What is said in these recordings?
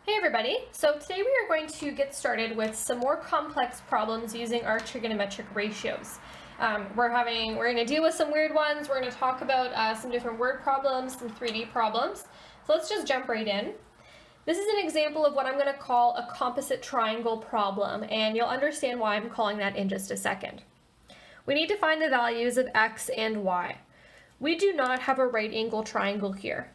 Hey everybody, so today we are going to get started with some more complex problems using our trigonometric ratios. We're going to deal with some weird ones, we're going to talk about some different word problems, some 3D problems. So let's just jump right in. This is an example of what I'm going to call a composite triangle problem, and you'll understand why I'm calling that in just a second. We need to find the values of x and y. We do not have a right angle triangle here.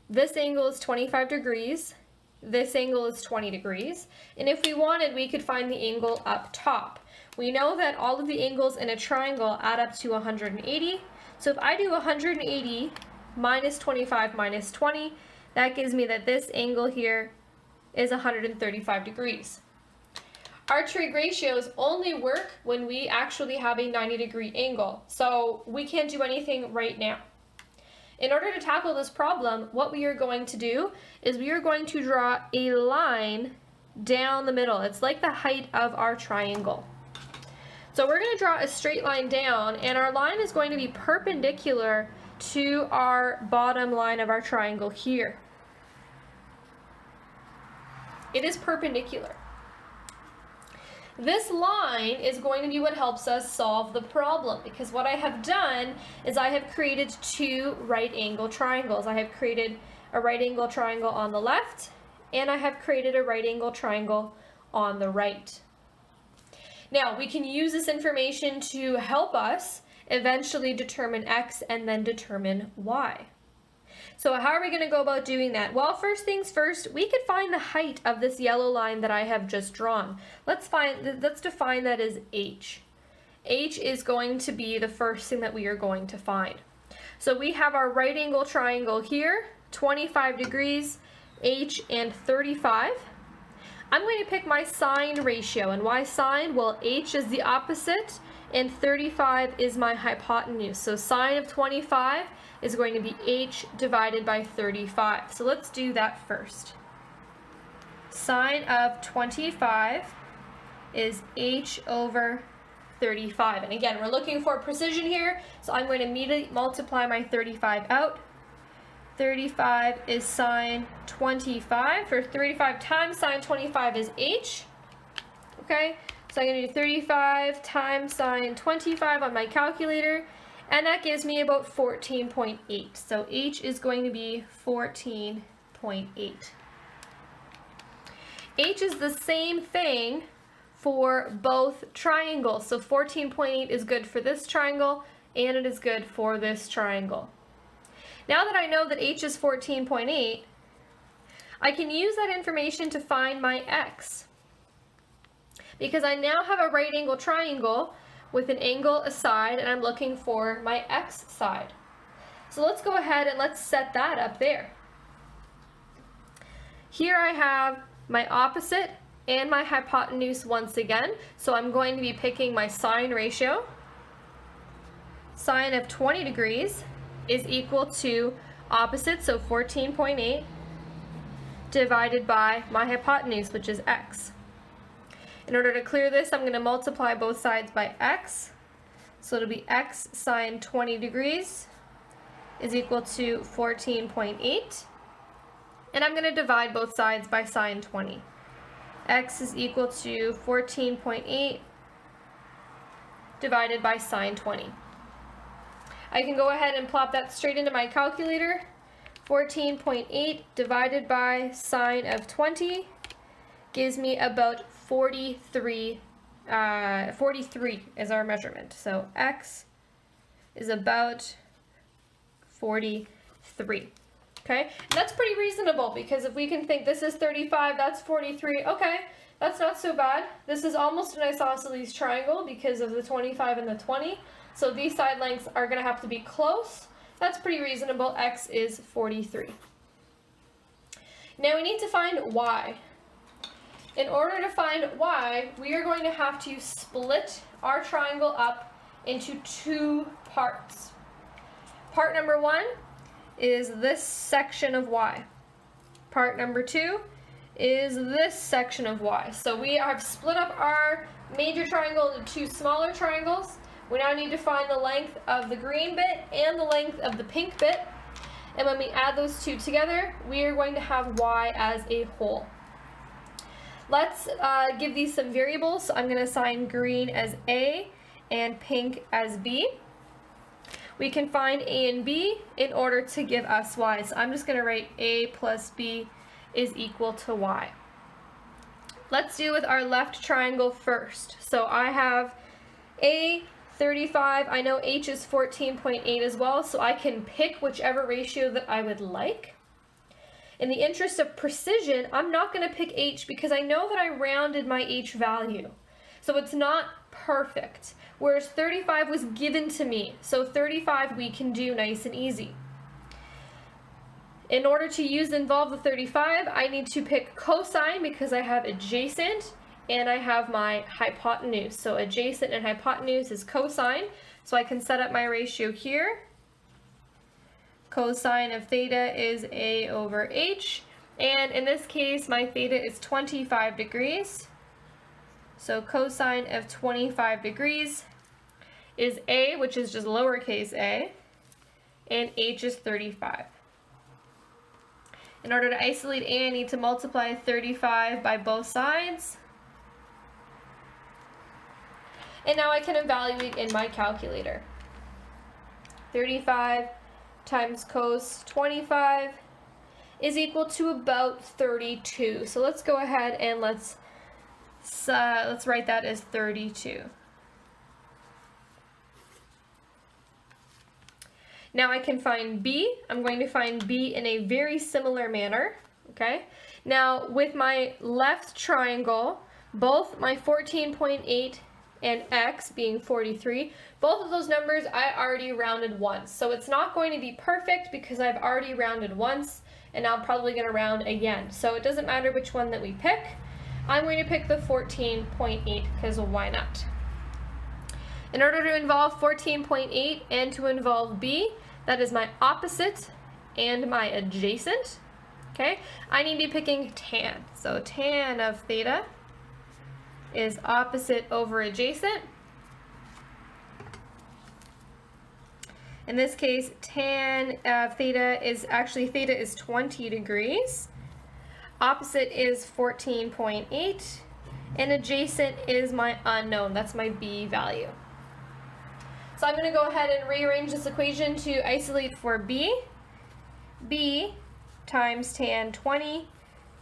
This angle is 25 degrees. This angle is 20 degrees, and if we wanted, we could find the angle up top. We know that all of the angles in a triangle add up to 180, so if I do 180 minus 25 minus 20, that gives me that this angle here is 135 degrees. Our trig ratios only work when we actually have a 90-degree angle, so we can't do anything right now. In order to tackle this problem, what we are going to do is we are going to draw a line down the middle. It's like the height of our triangle. So we're going to draw a straight line down, and our line is going to be perpendicular to our bottom line of our triangle here. It is perpendicular. This line is going to be what helps us solve the problem, because what I have done is I have created two right angle triangles. I have created a right angle triangle on the left, and I have created a right angle triangle on the right. Now, we can use this information to help us eventually determine x and then determine y. So how are we going to go about doing that? Well, first things first, we could find the height of this yellow line that I have just drawn. Let's define that as h. H is going to be the first thing that we are going to find. So we have our right angle triangle here, 25 degrees, h and 35. I'm going to pick my sine ratio, and why sine? Well, h is the opposite and 35 is my hypotenuse. So sine of 25 is going to be h divided by 35. So let's do that first. Sine of 25 is h over 35. And again, we're looking for precision here, so I'm going to immediately multiply my 35 out. 35 is sine 25, or 35 times sine 25 is h. Okay, so I'm going to do 35 times sine 25 on my calculator, and that gives me about 14.8. So h is going to be 14.8. H is the same thing for both triangles. So 14.8 is good for this triangle, and it is good for this triangle. Now that I know that h is 14.8, I can use that information to find my x. Because I now have a right angle triangle with an angle aside, and I'm looking for my x side. So let's go ahead and let's set that up there. Here I have my opposite and my hypotenuse once again, so I'm going to be picking my sine ratio. Sine of 20 degrees is equal to opposite, so 14.8, divided by my hypotenuse, which is x. In order to clear this, I'm going to multiply both sides by x. So it'll be x sine 20 degrees is equal to 14.8. And I'm going to divide both sides by sine 20. X is equal to 14.8 divided by sine 20. I can go ahead and plop that straight into my calculator. 14.8 divided by sine of 20 gives me about 43 is our measurement. So x is about 43. Okay, and that's pretty reasonable, because if we can think this is 35, that's 43. Okay, that's not so bad. This is almost an isosceles triangle because of the 25 and the 20. So these side lengths are going to have to be close. That's pretty reasonable. X is 43. Now we need to find y. In order to find y, we are going to have to split our triangle up into two parts. Part number one is this section of y. Part number two is this section of y. So we have split up our major triangle into two smaller triangles. We now need to find the length of the green bit and the length of the pink bit. And when we add those two together, we are going to have y as a whole. Let's give these some variables. So I'm going to assign green as a and pink as b. We can find a and b in order to give us y. So I'm just going to write a plus b is equal to y. Let's do with our left triangle first. So I have a 35. I know h is 14.8 as well, so I can pick whichever ratio that I would like. In the interest of precision, I'm not going to pick h because I know that I rounded my h value. So it's not perfect, whereas 35 was given to me. So 35 we can do nice and easy. In order to involve the 35, I need to pick cosine because I have adjacent and I have my hypotenuse. So adjacent and hypotenuse is cosine. So I can set up my ratio here. Cosine of theta is a over h. And in this case, my theta is 25 degrees. So cosine of 25 degrees is a, which is just lowercase a, and h is 35. In order to isolate a, I need to multiply 35 by both sides. And now I can evaluate in my calculator. 35 times cos 25 is equal to about 32. So let's go ahead and let's write that as 32. Now I can find b. I'm going to find b in a very similar manner. Okay. Now with my left triangle, both my 14.8 and x being 43, both of those numbers I already rounded once. So it's not going to be perfect because I've already rounded once and now I'm probably going to round again. So it doesn't matter which one that we pick. I'm going to pick the 14.8 because why not? In order to involve 14.8 and to involve b, that is my opposite and my adjacent. Okay, I need to be picking tan. So tan of theta is opposite over adjacent. In this case, tan of theta is 20 degrees. Opposite is 14.8, and adjacent is my unknown. That's my b value. So I'm going to go ahead and rearrange this equation to isolate for b. b times tan 20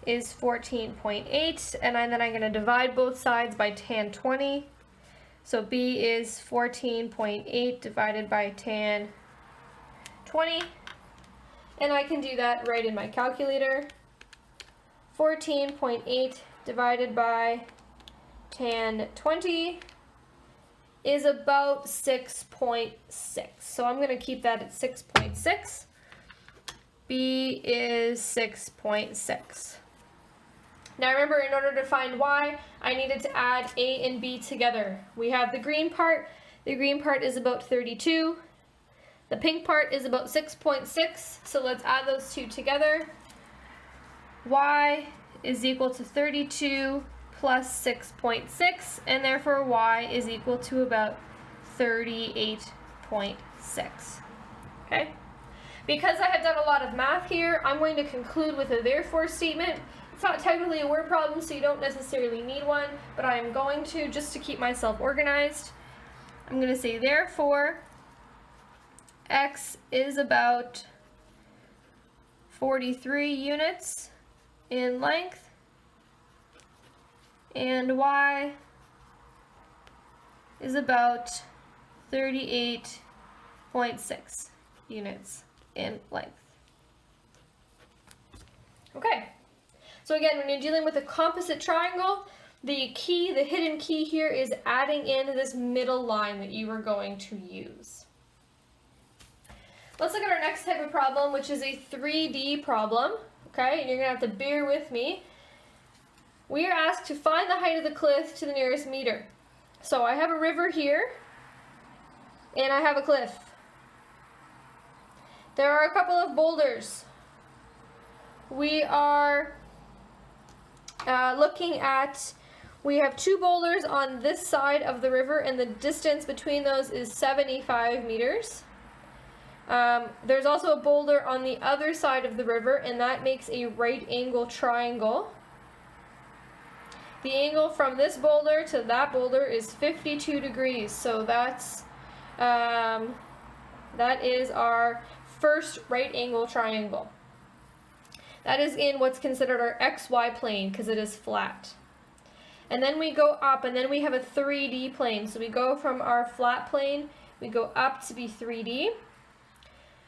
is 14.8, and then I'm going to divide both sides by tan 20. So b is 14.8 divided by tan 20, and I can do that right in my calculator. 14.8 divided by tan 20 is about 6.6. So I'm going to keep that at 6.6. B is 6.6. Now remember, in order to find y, I needed to add a and b together. We have the green part. The green part is about 32. The pink part is about 6.6. So let's add those two together. Y is equal to 32 plus 6.6, and therefore y is equal to about 38.6. Okay? Because I have done a lot of math here, I'm going to conclude with a therefore statement. It's not technically a word problem, so you don't necessarily need one, but I am going to, just to keep myself organized. I'm going to say therefore x is about 43 units in length, and y is about 38.6 units in length. Okay, so again, when you're dealing with a composite triangle, the hidden key here is adding in this middle line that you are going to use. Let's look at our next type of problem, which is a 3D problem. Okay, and you're going to have to bear with me. We are asked to find the height of the cliff to the nearest meter. So I have a river here, and I have a cliff. There are a couple of boulders. We are we have two boulders on this side of the river, and the distance between those is 75 meters. There's also a boulder on the other side of the river, and that makes a right angle triangle. The angle from this boulder to that boulder is 52 degrees, so that is our first right angle triangle. That is in what's considered our XY plane because it is flat. And then we go up, and then we have a 3D plane. So we go from our flat plane, we go up to be 3D.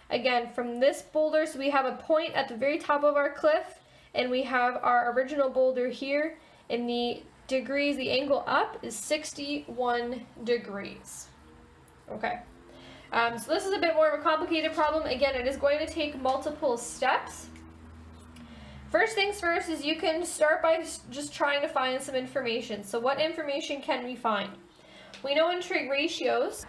Again, from this boulder, so we have a point at the very top of our cliff, and we have our original boulder here, and the degrees, the angle up is 61 degrees. Okay. So this is a bit more of a complicated problem. Again, it is going to take multiple steps. First things first is you can start by just trying to find some information. So what information can we find? We know in trig ratios,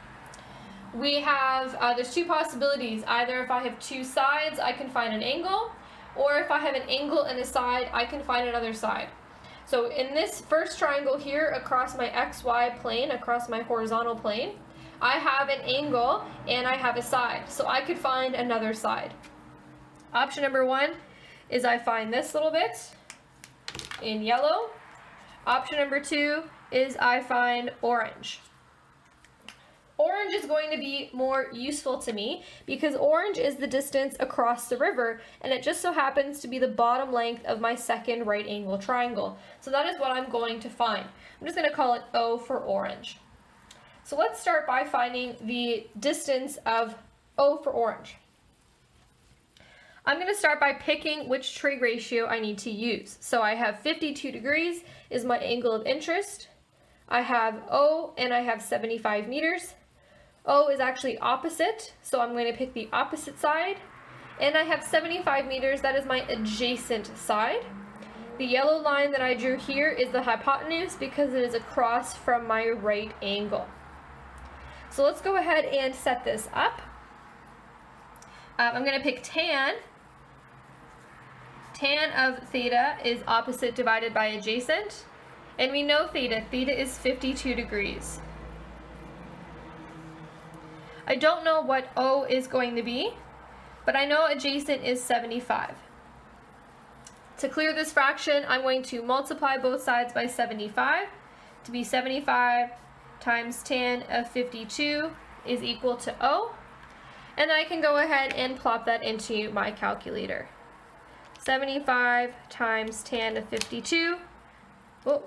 we have, there's two possibilities. Either if I have two sides, I can find an angle, or if I have an angle and a side, I can find another side. So in this first triangle here, across my XY plane, across my horizontal plane, I have an angle and I have a side. So I could find another side. Option number one is I find this little bit in yellow. Option number two is I find orange. Orange is going to be more useful to me because orange is the distance across the river, and it just so happens to be the bottom length of my second right angle triangle. So that is what I'm going to find. I'm just going to call it O for orange. So let's start by finding the distance of O for orange. I'm going to start by picking which trig ratio I need to use. So I have 52 degrees is my angle of interest. I have O and I have 75 meters. O is actually opposite, so I'm going to pick the opposite side. And I have 75 meters, that is my adjacent side. The yellow line that I drew here is the hypotenuse because it is across from my right angle. So let's go ahead and set this up. I'm going to pick tan. Tan of theta is opposite divided by adjacent. And we know theta. Theta is 52 degrees. I don't know what O is going to be, but I know adjacent is 75. To clear this fraction, I'm going to multiply both sides by 75 to be 75 times tan of 52 is equal to O. And I can go ahead and plop that into my calculator. 75 times tan of 52. Oh.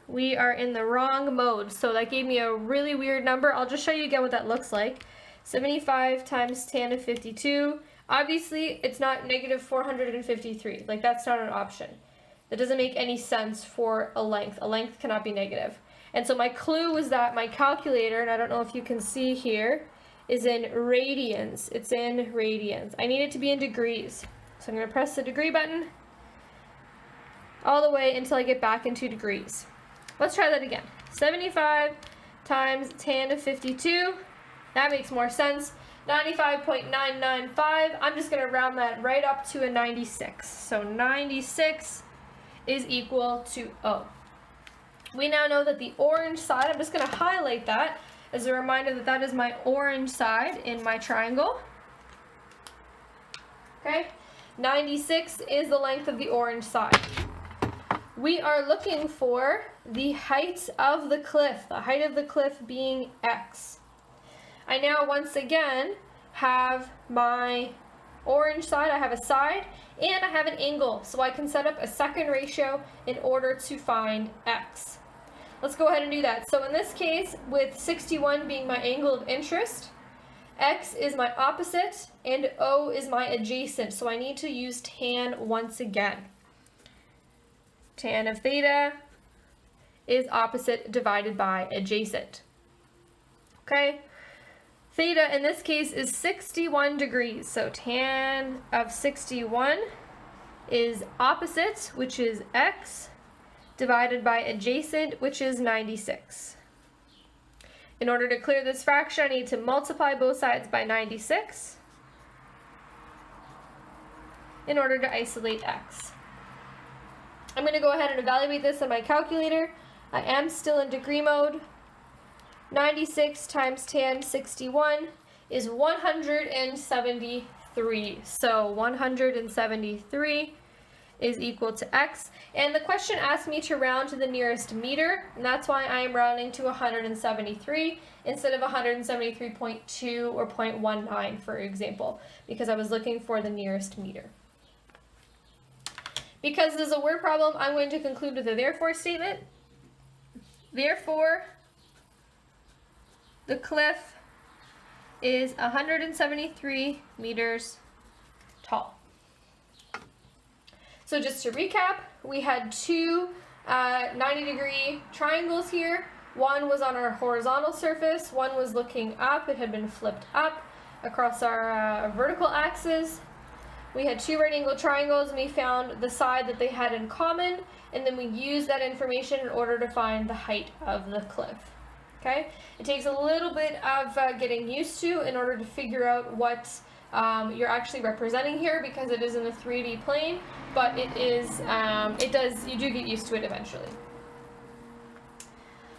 We are in the wrong mode, so that gave me a really weird number. I'll just show you again what that looks like. 75 times tan of 52. Obviously, it's not negative 453. Like, that's not an option. That doesn't make any sense for a length. A length cannot be negative. And so my clue was that my calculator, and I don't know if you can see here, is in radians. It's in radians. I need it to be in degrees. So I'm going to press the degree button all the way until I get back into degrees. Let's try that again. 75 times tan of 52. That makes more sense. 95.995. I'm just going to round that right up to a 96. So 96 is equal to O. We now know that the orange side, I'm just going to highlight that as a reminder that that is my orange side in my triangle. Okay, 96 is the length of the orange side. We are looking for the height of the cliff, the height of the cliff being X. I now once again have my orange side, I have a side, and I have an angle, so I can set up a second ratio in order to find X. Let's go ahead and do that. So in this case, with 61 being my angle of interest, X is my opposite, and O is my adjacent, so I need to use tan once again. Tan of theta is opposite divided by adjacent. Okay, theta in this case is 61 degrees, so tan of 61 is opposite, which is X, divided by adjacent, which is 96. In order to clear this fraction, I need to multiply both sides by 96 in order to isolate X. I'm going to go ahead and evaluate this on my calculator. I am still in degree mode. 96 times tan 61 is 173. So 173 is equal to x. And the question asked me to round to the nearest meter, and that's why I am rounding to 173 instead of 173.2 or 0.19, for example, because I was looking for the nearest meter. Because this is a word problem, I'm going to conclude with a therefore statement. Therefore, the cliff is 173 meters tall. So just to recap, we had two 90-degree triangles here. One was on our horizontal surface, one was looking up. It had been flipped up across our vertical axis. We had two right-angled triangles, and we found the side that they had in common, and then we used that information in order to find the height of the cliff. Okay? It takes a little bit of getting used to in order to figure out what you're actually representing here, because it is in a 3D plane, but you do get used to it eventually.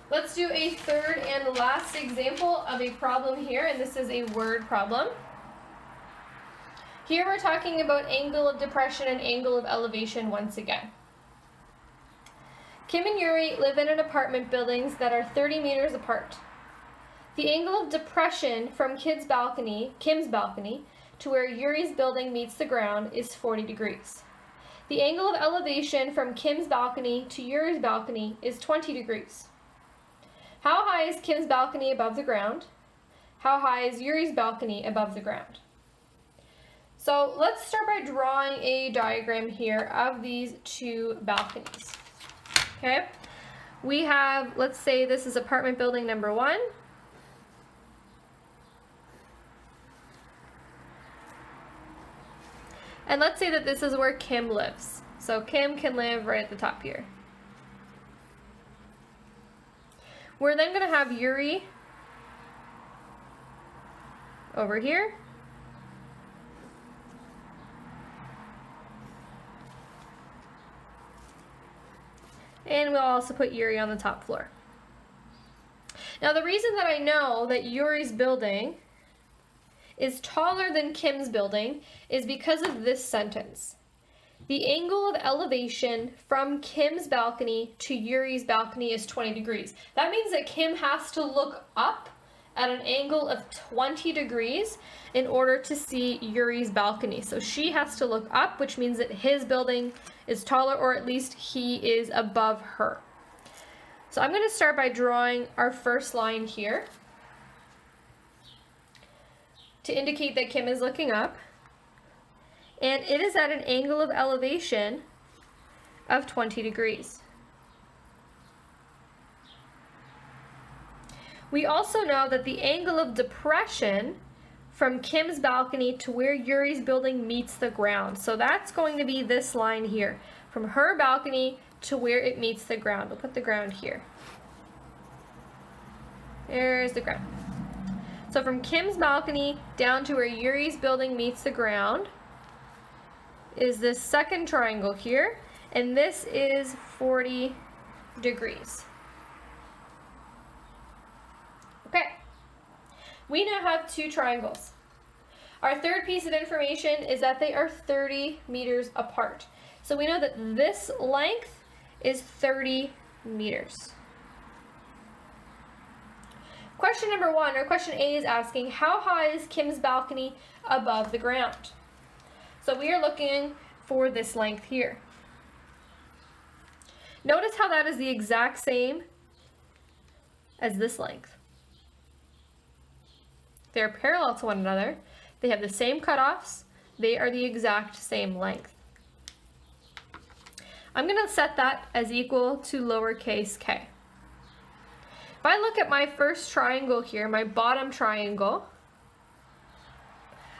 Let's do a third and last example of a problem here, and this is a word problem. Here we're talking about angle of depression and angle of elevation once again. Kim and Yuri live in an apartment buildings that are 30 meters apart. The angle of depression from Kim's balcony to where Yuri's building meets the ground is 40 degrees. The angle of elevation from Kim's balcony to Yuri's balcony is 20 degrees. How high is Kim's balcony above the ground? How high is Yuri's balcony above the ground? So let's start by drawing a diagram here of these two balconies. Okay, we have, let's say this is apartment building number 1. And let's say that this is where Kim lives. So Kim can live right at the top here. We're then going to have Yuri over here. And we'll also put Yuri on the top floor. Now the reason that I know that Yuri's building is taller than Kim's building is because of this sentence. The angle of elevation from Kim's balcony to Yuri's balcony is 20 degrees. That means that Kim has to look up at an angle of 20 degrees in order to see Yuri's balcony. So she has to look up, which means that his building is taller, or at least he is above her. So I'm going to start by drawing our first line here to indicate that Kim is looking up, and it is at an angle of elevation of 20 degrees. We also know that the angle of depression from Kim's balcony to where Yuri's building meets the ground. So that's going to be this line here, from her balcony to where it meets the ground. We'll put the ground here. There's the ground. So from Kim's balcony down to where Yuri's building meets the ground is this second triangle here, and this is 40 degrees. Okay, we now have two triangles. Our third piece of information is that they are 30 meters apart. So we know that this length is 30 meters. Question number 1, or question A, is asking, how high is Kim's balcony above the ground? So we are looking for this length here. Notice how that is the exact same as this length. They're parallel to one another. They have the same cutoffs. They are the exact same length. I'm going to set that as equal to lowercase k. If I look at my first triangle here, my bottom triangle,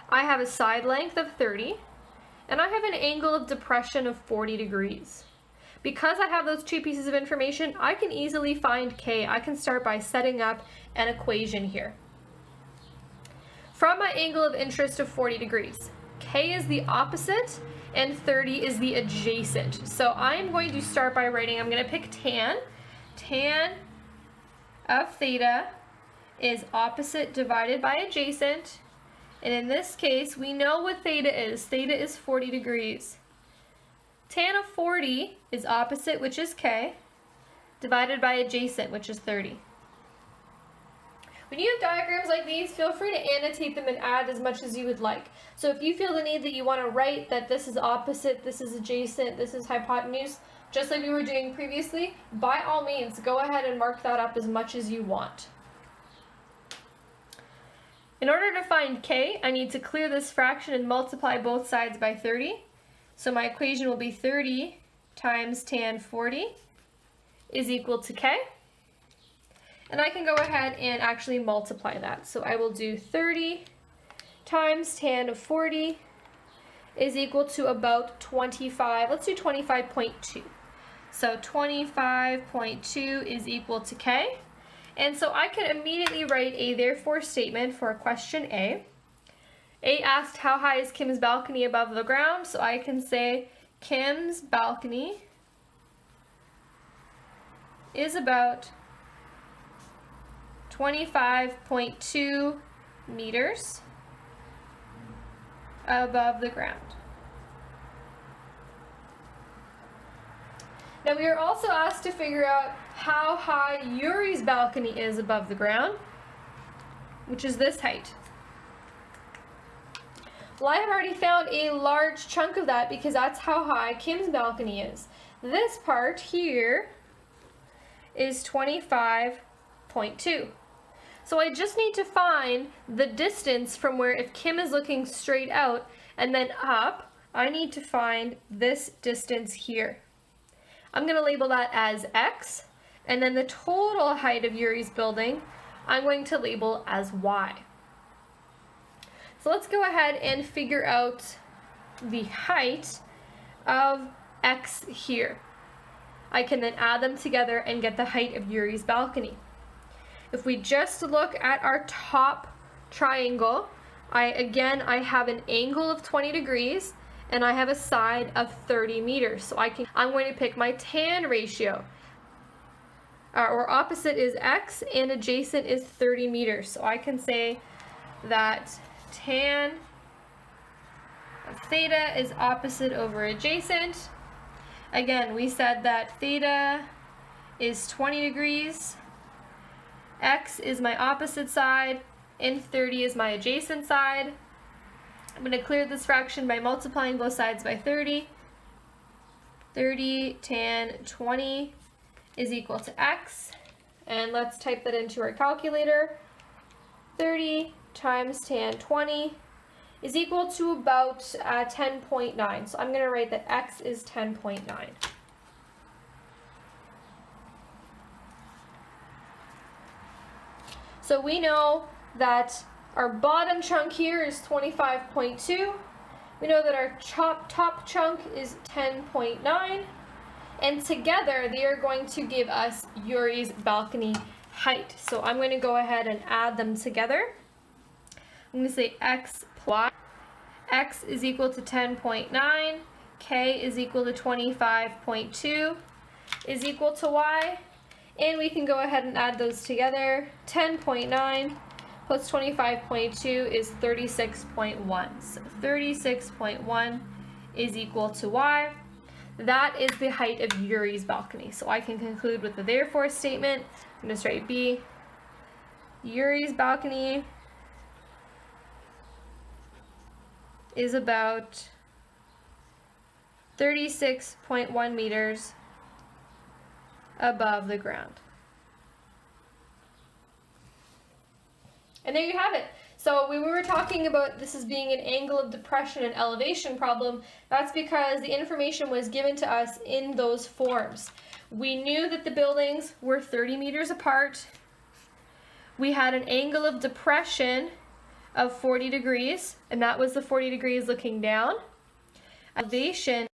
I have a side length of 30, and I have an angle of depression of 40 degrees. Because I have those two pieces of information, I can easily find k. I can start by setting up an equation here. From my angle of interest of 40 degrees, k is the opposite and 30 is the adjacent. So I'm going to start by writing, I'm going to pick tan of theta is opposite divided by adjacent. And in this case, we know what theta is. Theta is 40 degrees. Tan of 40 is opposite, which is k, divided by adjacent, which is 30. When you have diagrams like these, feel free to annotate them and add as much as you would like. So if you feel the need that you want to write that this is opposite, this is adjacent, this is hypotenuse, just like we were doing previously, by all means, go ahead and mark that up as much as you want. In order to find k, I need to clear this fraction and multiply both sides by 30. So my equation will be 30 times tan 40 is equal to k. And I can go ahead and actually multiply that. So I will do 30 times tan of 40 is equal to about 25. Let's do 25.2. So 25.2 is equal to k. And so I can immediately write a therefore statement for question A. A asked how high is Kim's balcony above the ground, so I can say Kim's balcony is about 25.2 meters above the ground. Now we are also asked to figure out how high Yuri's balcony is above the ground, which is this height. Well, I have already found a large chunk of that because that's how high Kim's balcony is. This part here is 25.2. So I just need to find the distance from where, if Kim is looking straight out and then up, I need to find this distance here. I'm going to label that as x, and then the total height of Yuri's building I'm going to label as y. So let's go ahead and figure out the height of x here. I can then add them together and get the height of Yuri's balcony. If we just look at our top triangle, I have an angle of 20 degrees and I have a side of 30 meters. So I'm going to pick my tan ratio. Or opposite is x and adjacent is 30 meters. So I can say that tan of theta is opposite over adjacent. Again, we said that theta is 20 degrees, x is my opposite side, and 30 is my adjacent side. I'm going to clear this fraction by multiplying both sides by 30. 30 tan 20 is equal to x. And let's type that into our calculator. 30 times tan 20 is equal to about 10.9. So I'm going to write that x is 10.9. So we know that our bottom chunk here is 25.2. We know that our top chunk is 10.9. And together they are going to give us Yuri's balcony height. So I'm going to go ahead and add them together. I'm going to say x plus x is equal to 10.9, k is equal to 25.2 is equal to y, and we can go ahead and add those together. 10.9 plus 25.2 is 36.1. So 36.1 is equal to y. That is the height of Yuri's balcony. So I can conclude with the therefore statement. I'm going to write B. Yuri's balcony is about 36.1 meters above the ground. And there you have it. So when we were talking about this as being an angle of depression and elevation problem, that's because the information was given to us in those forms. We knew that the buildings were 30 meters apart. We had an angle of depression of 40 degrees, and that was the 40 degrees looking down. Elevation